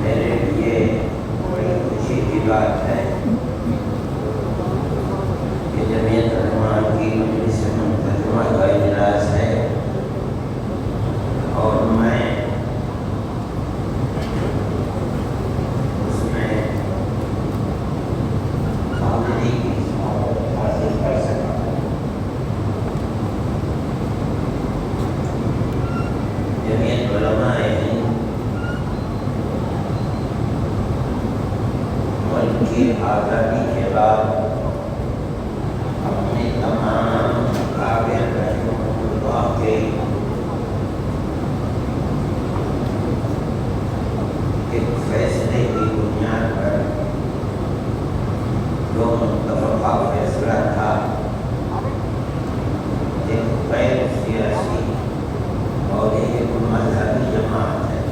میرے لیے بڑی خوشی کی بات ہے کہ جمعیت علماء کی مجلس منتظمہ کا اجلاس ہے اور میں اس میں حاضری کی سعادت حاصل کر سکا۔ جمعیت علماء ہند ملک کی آزادی کے بعد اپنے تمام اکابر رحمۃ اللہ کے ایک فیصلے کی بنیاد پر جو متفقہ فیصلہ تھا، ایک غیر سیاسی اور ایک مذہبی جماعت ہے۔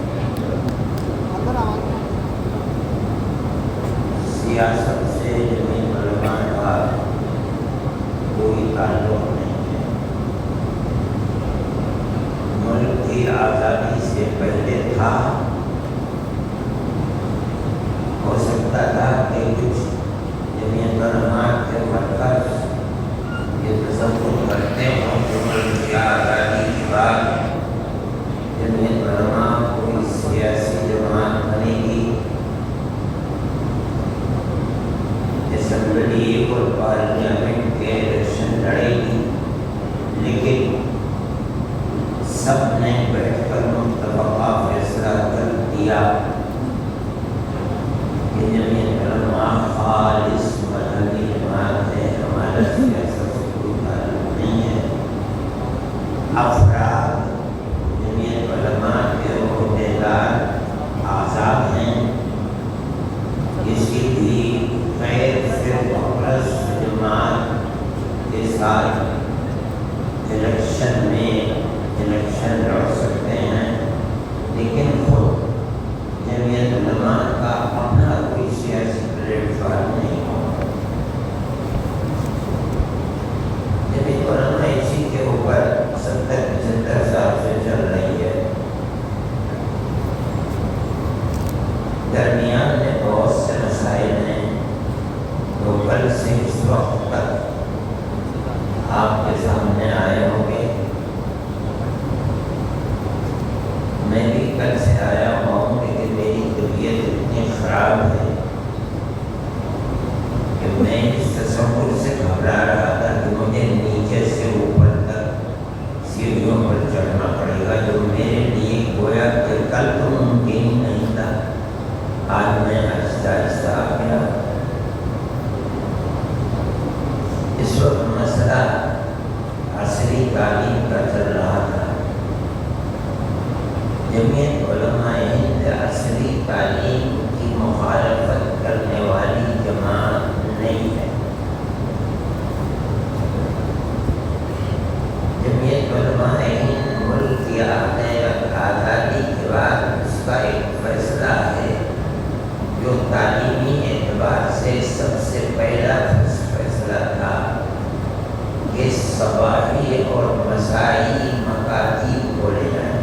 سیاست سے جمعیت علماء کا کوئی تعلق نہیں ہے۔ ملک کی آزادی سے پہلے تھا، ہو سکتا تھا کہ کچھ جمعیت علماء کے مرکز یہ تصور کرتے ہوں کہ ملک کی آزادی کے بعد جمعیت علماء کوئی سیاسی جماعت بنے گی، اسمبلی اور پارلیمنٹ کے الیکشن لڑے گی، لیکن سب نے بیٹھ کر متفقہ فیصلہ کر دیا کہ جمعیت علماء خالص مذہبی جماعت ہے، ہمارا سیاست سے کوئی تعلق نہیں ہے۔ افراد جمعیت علماء کے عہدیدار آزاد ہیں، کسی بھی غیر فرقہ جماعت کے ساتھ الیکشن لڑ سکتے ہیں، لیکن خود جمعیت علماء کا اپنا کوئی سیاسی پلیٹ فارم نہیں ہوگا۔ جمعیت علماء اسی کے اوپر 70-75 سال سے چل رہی ہے۔ درمیان میں بہت سے مسائل ہیں جو کل سے اس وقت تک آپ کے سامنے آئے ہوں گے۔ میں بھی کل سے آیا ہوں، لیکن میری طبیعت اتنی خراب ہے کہ میں اس تصور سے گھبرا رہا تھا کہ مجھے نیچے سے اوپر تک سیڑھیوں پر چڑھنا پڑے گا، جو میرے لیے گویا کہ کل تو ممکن ہی نہیں تھا۔ آج میں آہستہ آہستہ آ گیا۔ اس وقت مسئلہ عصری تعلیم کا چل رہا تھا۔ جمعیت علماء ہند عصری تعلیم کی مخالفت کرنے والی جماعت نہیں ہے۔ جمعیت علماء ہند ملک کی آزادی کے بعد اس کا ایک فیصلہ ہے جو تعلیمی اعتبار سے سب سے پہلا فیصلہ تھا کہ صباحی اور مسائی مکاتیب کھولے جائیں۔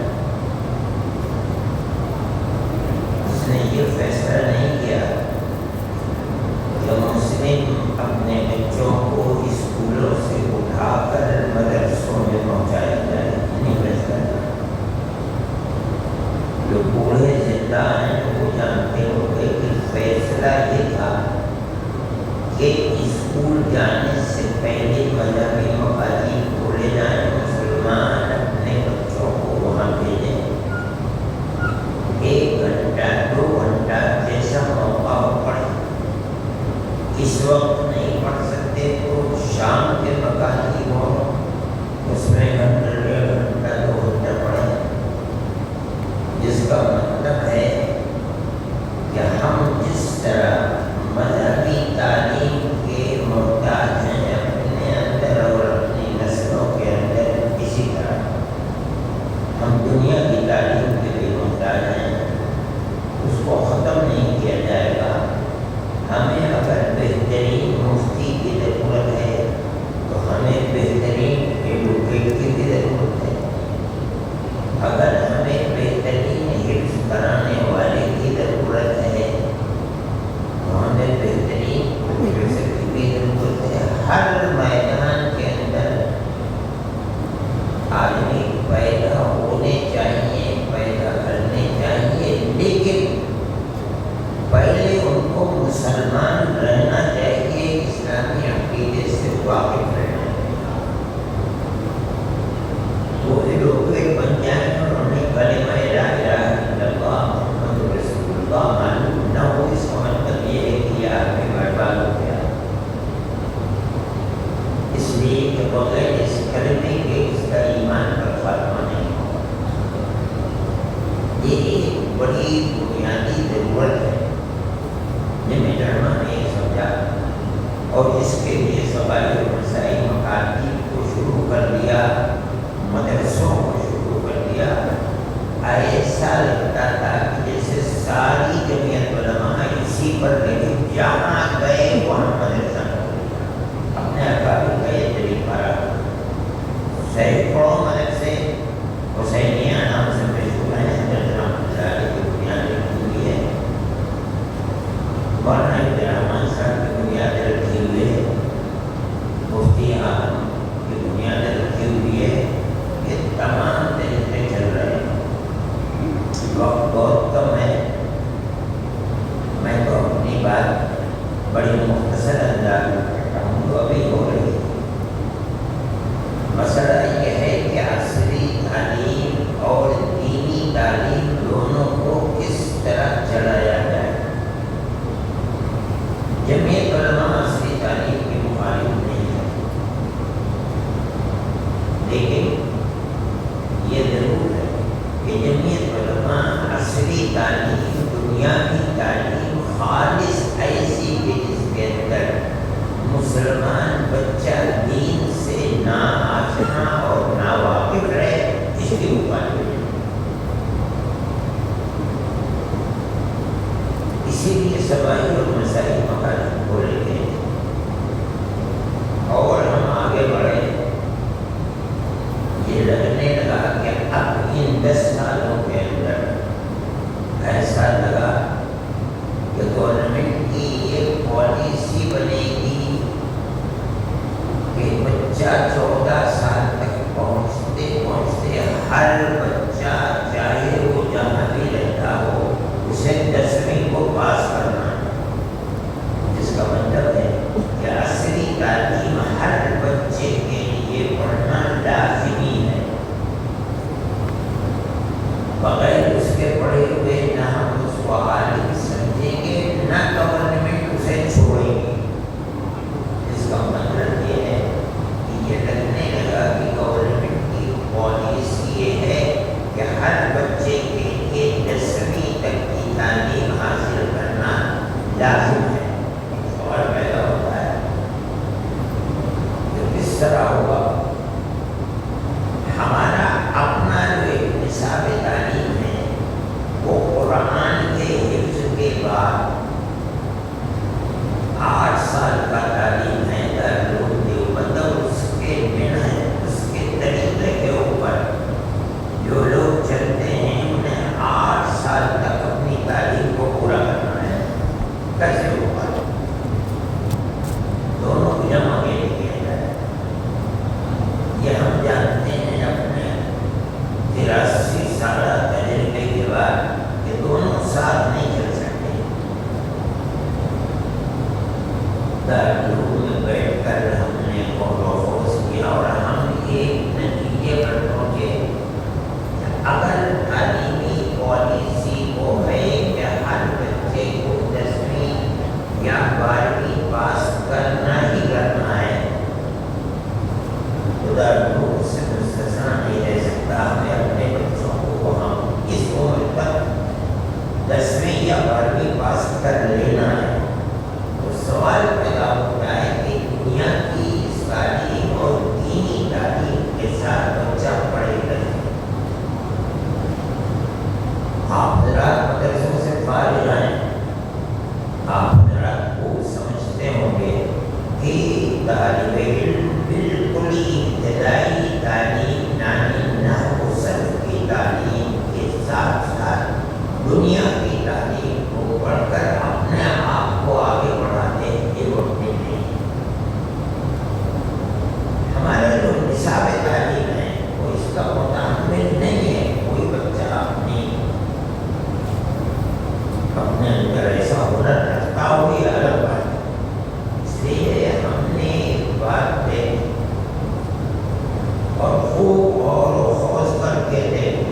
اس نے یہ فیصلہ نہیں کیا کہ مسلم اپنے بچوں کو اسکولوں سے اٹھا کر مدرسوں میں پہنچایا جائے، نہیں فیصلہ کیا۔ جو بوڑھے زندہ ہیں وہ جانتے ہو کہ فیصلہ یہ تھا کہ اسکول جانے سے پہلے مذہبی مکاتیب کھولے جائیں، مسلمان اپنے بچوں کو وہاں بھیجیں، 1 گھنٹہ 2 گھنٹہ جیسا موقع ہو پڑھیں۔ اس وقت نہیں پڑھ سکتے تو شام کے مکاتیب ہوں، اس میں گھنٹہ 1.5 گھنٹہ 2 گھنٹہ پڑھیں، جس کا مطلب ہے کہ ہم جس طرح مذہبی تعلیم کے محتاج ہیں اپنے اندر اور اپنی نسلوں کے اندر، اسی طرح ہم دنیا کی تعلیم کے بھی محتاج ہیں۔ اس کو ختم نہیں کیا جائے گا۔ ہمیں اگر بہترین مفتی کی ضرورت ہے تو ہمیں بہترین ایڈوکیٹ کی بھی ضرورت ہے۔ اگر ہمیں بہترین حفظ کرانے والے کی ضرورت بغیر اس کلمے کے اس کا ایمان پر خاتمہ نہیں ہوگا۔ یہ ایک بڑی بنیادی ضرورت ہے جنہیں علماء نے یہ سمجھا، اور اس کے لیے قبائل و مسائل مکاتب کو شروع کر دیا، مدرسوں کو شروع کر دیا۔ ایسا لگتا تھا کہ جیسے ساری جمعیت علماء اسی پر لگی، جہاں گئے وہاں مدرسہ اپنے اکابر کا یہ طریقہ رہا۔ سینکڑوں مدرسے حسینیہ نام سے مشہور ہیں، حضرت رحمۃ اللہ علیہ کی بنیاد رکھی ہوئی ہے، مولانا عبد الرحمن صاحب کی بنیاد رکھی ہوئی ہے، مفتی اعظم کی بنیاد رکھی ہوئی ہے۔ یہ تمام طریقے چل رہے ہیں۔ وقت بہت کم ہے، میں تو اپنی بات بڑی مختصر انداز میں کرتا ہوں جو ابھی ہو رہی ہے۔ مسئلہ یہ ہے کہ عصری تعلیم اور دینی تعلیم دونوں کو کس طرح چلایا جائے۔ جمعیت علماء عصری تعلیم کی مخالف نہیں ہے، لیکن یہ ضرور ہے کہ جمعیت علماء عصری تعلیم، دنیاوی تعلیم خالص ایسی کہ جس کے اندر مسلمان بچہ دین سے ناآشنا اور ناواقف رہے، اس کی مخالف ہے۔ اسی لیے قبائل اور مسائل مخالف بولے گئے اور ہم آگے بڑھے۔ یہ لگنے لگا کہ اب ان 10 سالوں کے اندر ایسا لگا کہ گورنمنٹ کی یہ پالیسی بنے گی کہ بچہ 14 سال تک پہنچتے پہنچتے ہر بچہ چاہے وہ جہاں بھی رہتا ہو اسے 10ویں کو پاس کرنا ہے، جس کا مطلب ہے کہ عصری تعلیم ہر بچے کے لیے پڑھنا لازمی ہے۔ بغیر اس کے پڑھے ہوئے نہ ہم اس کو عالم سمجھیں گے، نہ گورنمنٹ اسے چھوڑے گی۔ اس کا مطلب یہ ہے کہ یہ لگنے لگا کہ گورنمنٹ کی پالیسی یہ ہے کہ ہر بچے کے لیے 10ویں تک کی تعلیم حاصل کرنا لازم ہے۔ سوال پیدا ہوتا ہے کہ کس طرح ہوگا؟ ہمارا اپنا جو ایک نصاب تعلیم ہے وہ قرآن کے حفظ کے بعد 8 سال کا تعلیم ہے دارالعلوم دیوبند، اور اس کے منہج، اس کے طریقے کے اوپر جو لوگ چلتے ہیں انہیں 8 سال تک اپنی تعلیم کو پورا کرنا ہے۔ کیسے ہوگا؟ دونوں کو جمع کے کیا جائے۔ یہ ہم جانتے ہیں اپنے 83 سالہ تجربے کے بعد کہ دونوں ساتھ نہیں چل سکتے۔ دارالعلوم میں بیٹھ کر ہم نے غور و خوض کیا اور ہم ایک نتیجے پر پہنچے کہ اگر تعلیمی پالیسی کو ہے کہ ہر بچے کو 10ویں یا 12ویں پاس کرنا ہی کرنا ہے تو دارالعلوم سے مستثنیٰ نہیں رہ سکتا۔ ہمیں اپنے بچوں کو وہاں اس عمر تک 10ویں یا 12ویں پاس کر لینا ہے۔ تو سوال پیدا ہوتا ہے کہ دنیا کی اس تعلیم اور دینی تعلیم کے ساتھ بچہ پڑھے گا۔ آپ حضرات مدرسوں سے فارغ ہیں، آپ حضرات کو سمجھتے ہوں گے کہ طالب علم بالکل ابتدائی تعلیم یعنی نحو و صرف کی تعلیم کے ساتھ ساتھ دنیا کی تعلیم کو پڑھ کر اپنے آپ کو آگے بڑھاتے ہیں۔ یہ وقت نہیں، ہمارے جو نصاب تعلیم ہے وہ اس کا متحمل نہیں ہے۔ کوئی بچہ اپنے اندر ایسا ہنر رکھتا ہو یہ الگ بات ہے۔ اس لیے ہم نے ایک بات دیکھی اور خوب غور و خوض کر کے دیکھی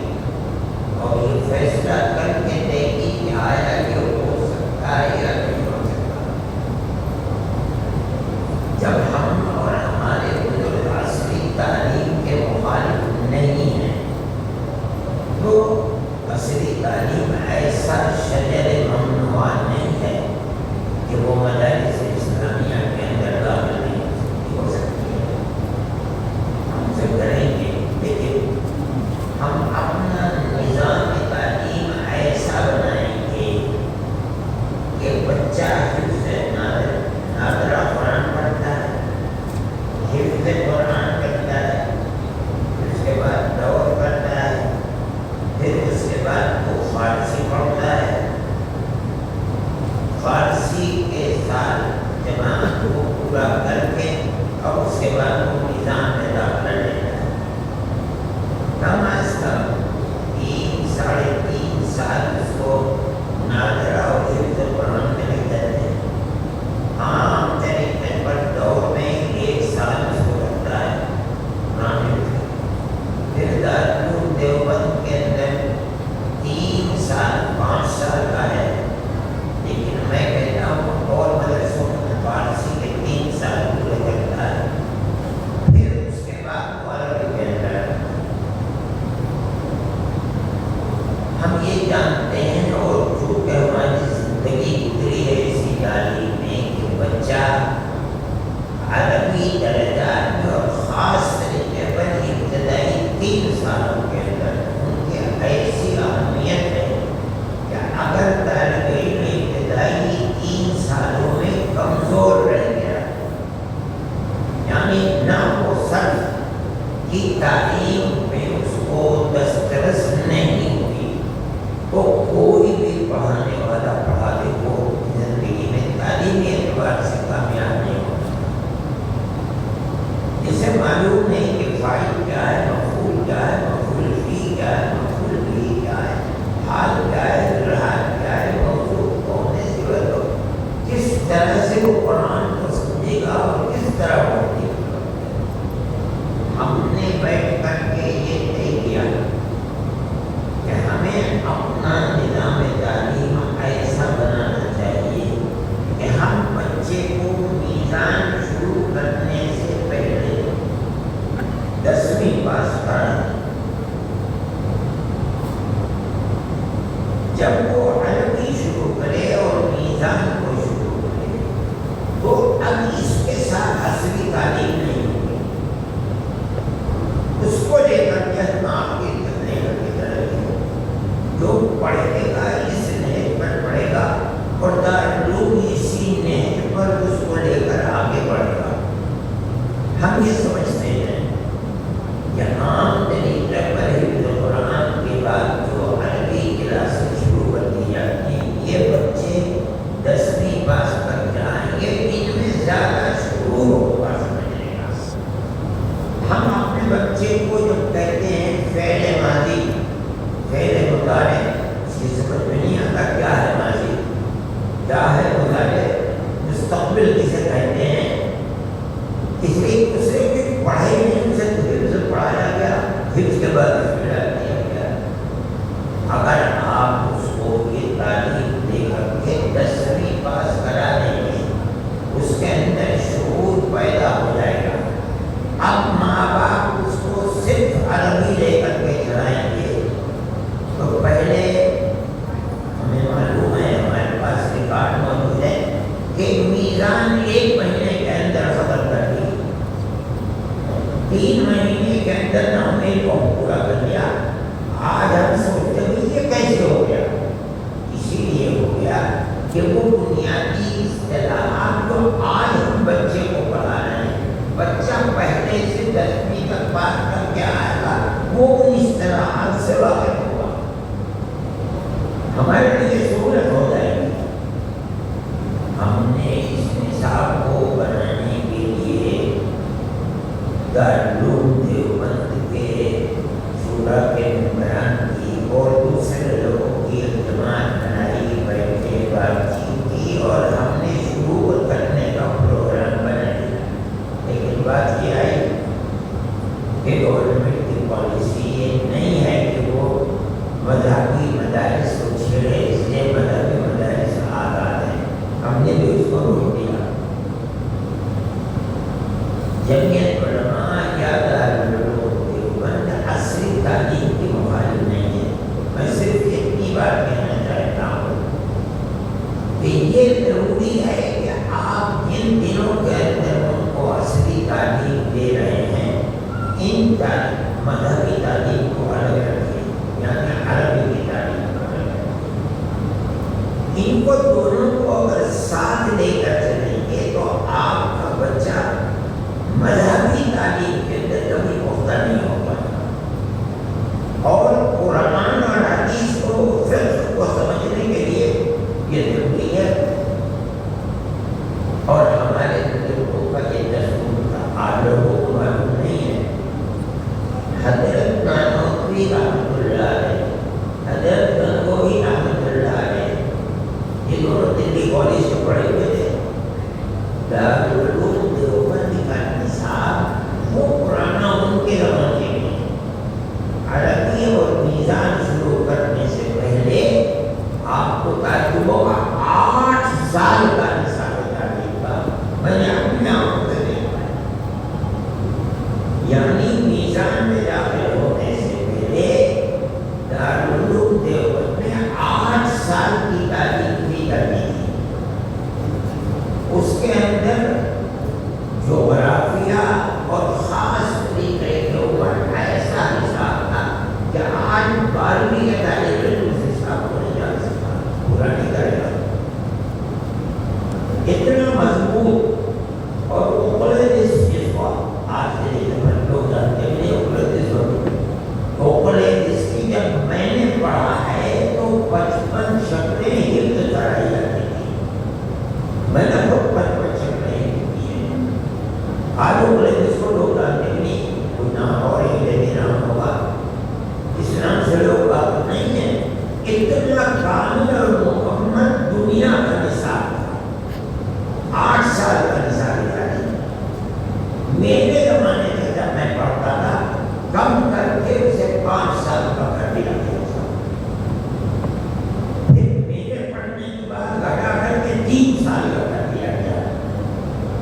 اور یہ فیصلہ کر کے دیکھی کہ آیا یہ ہو سکتا ہے یا نہیں ہو سکتا۔ جب ہم اور ہمارے بزرگ طرح ہوتی ہے. ہم نے بیٹھ کر کے یہ طے کیا کہ ہمیں اپنا نظام تعلیم ایسا بنانا چاہیے کہ ہم بچے کو میزان شروع کرنے سے پہلے 10ویں پاس کرا دیں. جب وہ عربی شروع کرے اور میزان کو شروع کرے تو اب اس کے ساتھ عصری تعلیم نہیں ہوگی. اس کو لے کر کے ناقد کرنے کی طرح جو پڑھے گا اس نہج پر پڑھے گا اور دارالعلوم اسی نہج پر اس کو لے کر آگے بڑھے گا. ہم یہ سمجھتے ہیں کہ عام طریقے پر حفظ قرآن کے بعد جو عربی کلاسیں شروع کر دی جاتی ہیں یہ بچے 10ویں پاس کر جائیں گے. ان میں زیادہ شروع ہوگا سمجھنے کا. ہم اپنے بچے کو جب کہتے ہیں فعل ماضی فعل مضارع اس کی سمجھ میں نہیں آتا کیا ہے ماضی کیا ہے مضارع مستقبل کسے کہتے ہیں. اس لیے اسے کوئی پڑھائی نہیں اسے دل سے پڑھایا گیا پھر اس کے بعد اس میں ڈال دیا گیا. اگر آپ اس کو یہ تعلیم دے کر کے 10ویں پاس کرا دیں گے اس کے اندر شعور پیدا ہو جائے گا. اب ماں باپ اس کو صرف عربی لے کر کے چلائیں گے تو پہلے ہمیں معلوم ہے ہمارے پاس ریکارڈ موجود ہے کہ میزان 1 مہینے کے اندر ختم کر دی. 3 مہینے کے اندر ہم نے کو پورا کر لیا. آج ہم سوچتے ہیں یہ کیسے ہو گیا. اسی لیے ہو گیا کہ وہ بنیادی اصطلاحات جو آج ہم بچے کو پڑھا رہے ہیں بچہ پہلے سے 10ویں تک پاس کر کے آئے گا وہ ان اصطلاحات سے واقف ہوگا. ہمارے لیے سہولت ہو جائے گی. ہم نے اس نصاب کو بنانے کے لیے دارالعلوم دیوبند کے شورا کے ممبران کی اور دوسرے لوگوں کی اجتماع بنائی بیٹھے بات چیت کی اور ہم نے شروع کرنے کا پروگرام بنا لیا. لیکن بات یہ آئی کہ گورنمنٹ کی پالیسی یہ نہیں ہے کہ وہ مذہبی مدارس کو چھیڑے اس لیے مذہبی مدارس آزاد ہیں. ہم نے بھی اس کو روک دیا. جمعیت علماء یا دارالعلوم دیوبند عصری تعلیم کی مخالف نہیں ہے. میں صرف اتنی بات کہنا چاہتا ہوں کہ یہ ضروری ہے کہ آپ جن دنوں کے اندر ان کو عصری تعلیم دے رہے ہیں ان مذہبی تعلیم کو الگ رکھیں یعنی عربی کی تعلیم کو الگ رکھیں. ان کو دونوں کو اگر ساتھ لے کر چلیں گے تو آپ کا بچہ مذہبی تعلیم کے اندر کبھی پختہ نہیں ہو پاتا اور قرآن اور حدیث کو فقہ کو سمجھنے کے لیے یہ ضروری ہے. اور ہمارے بزرگوں کا یہ دستور تھا. آپ لوگوں کو معلوم نہیں ہے حضرت نانوتوی رحمۃ اللہ علیہ حضرت گنگوہی رحمۃ اللہ علیہ یہ دونوں دلی کالج سے پڑھے ہوئے تھے. دارالعلوم دیوبند کا نصاب وہ پرانا ان کے زمانے میں عربی اور میزان شروع کرنے سے پہلے آپ کو تعجب ہوگا 8 سال کا نصاب تعلیم کا میں نے اپنے آپ کو دیکھا. یعنی میزان میں داخل ہونے سے پہلے دارالعلوم دیوبند میں 8 سال کی تعلیم بھی کرنی تھی. اس کے اندر جغرافیہ اور خاص طریقے کے اوپر ایسا حساب تھا کہ آج 12ویں کا طالب علم اس حساب کو نہیں جان سکتا. پورا نہیں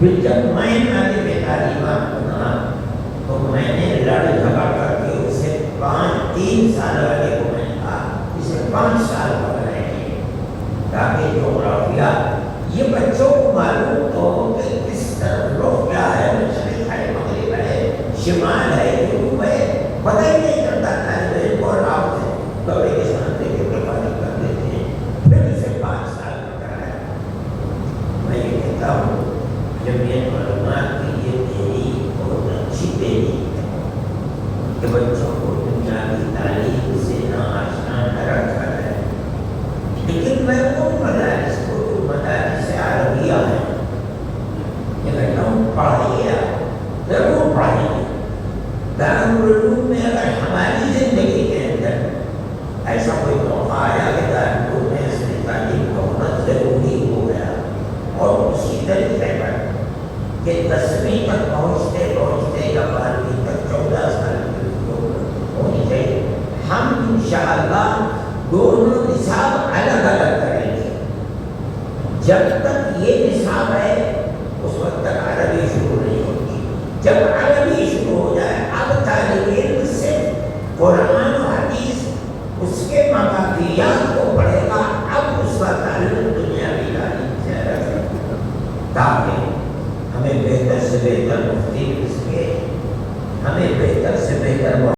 پھر جب میں آگے بے تعلیمات بنا تو میں نے لڑ جھگڑ کر کے اسے 3 سال والے کو میں نے کہا اسے 5 سال کا بنائے تاکہ جغرافیہ یہ بچوں کو معلوم تو ہو کہ کس طرف رخ کیا ہے، مشرق ہے، مغرب ہے، شمال ہے، جنوب ہے، پتہ ہی نہیں چلتا طالب علم کو راؤ سے دوڑے کے ساتھ لے کے حفاظت کر دیتے ہیں، پھر اسے 5 سال کا کرایا۔ میں یہ کہتا ہوں جمعیت علماء کی یہ تحریک بہت اچھی تحریک ہے کہ بچوں کو دنیا کی تعلیم سے ناآشنا نہ رکھا جائے، لیکن میں ان مدارس کو جو مدارس عربیہ ہیں یہ کہتا ہوں پڑھائیے، ضرور پڑھائیے۔ دارالعلوم میں اگر ہماری زندگی کے اندر ایسا کوئی موقع آیا کہ دارالعلوم میں اس میں تعلیم کا ہونا ضروری ہو گیا اور اسی طریقے پر کہ 10ویں تک پہنچتے پہنچتے یا 12ویں تک 14 سال کی ہونی چاہیے، ہم انشاءاللہ دونوں نصاب الگ الگ کریں گے۔ جب تک یہ نصاب ہے اس وقت تک عربی شروع نہیں ہوگی، جب عربی شروع ہو جائے اب طالب علم سے قرآن و حدیث اس کے مقافیات کو پڑھے گا، اب اس کا تعلق دنیاوی تعلیم سے الگ تاکہ ہمیں بہتر سے بہتر مفتی مل سکے، ہمیں بہتر سے بہتر